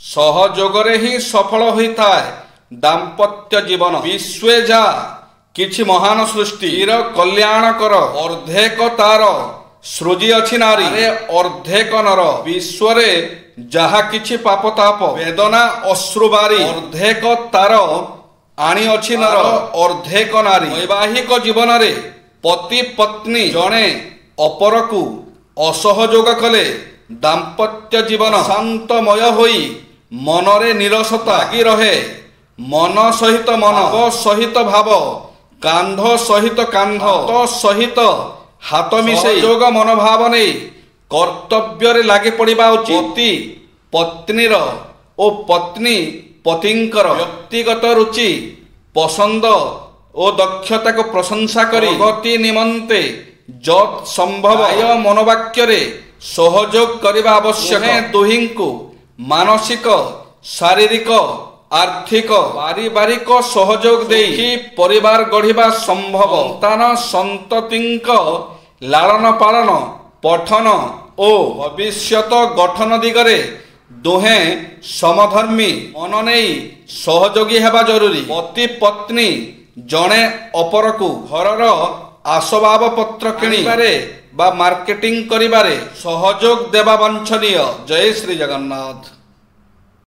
सहयोगरे ही सफल होता है दाम्पत्य जीवन। विश्वे जा किछि महान सृष्टि कल्याण कर अर्धेक तार सृजी अछि नारी अर्धेक नर। विश्वरे जहा किछि पाप ताप वेदना अश्रुबारी अर्धेक तार आनी अछि नर अर्धेक नारी। वैवाहिक जीवन रे पति पत्नी जणे अपरकु असहयोग कले दाम्पत्य जीवन शांतमय होई मनरे निरसता लागी रहे। मन सहित मन, भाव सहित भाव, कांध सहित कांध, हाथ सहित हाथ मिसेई सहयोग मनोभाव नहीं कर्तव्य लागे पड़िबा उचित। पति पत्नीर ओ पत्नी पतिंकर व्यक्तिगत रुचि पसंद ओ दक्षता को प्रशंसा करी प्रगति निमंते जत संभव आय मनोवाक्य रे सहयोग करबा आवश्यक। दुहिं को मानसिक शारीरिक आर्थिक पारिवारिक सहयोग देई परिवार गढ़िबा संभव। संतान संततिंक लालन पालन पठन ओ भविष्यत गठन दिगरे दुहे समधर्मी मन नहीं सहयोगी हेबा जरूरी। पति पत्नी जणे अपरकु घरर आसबाब पत्र किणिबारे बा मार्केटिंग करिबारे सहयोग देबा वांछनीय। जय श्री जगन्नाथ।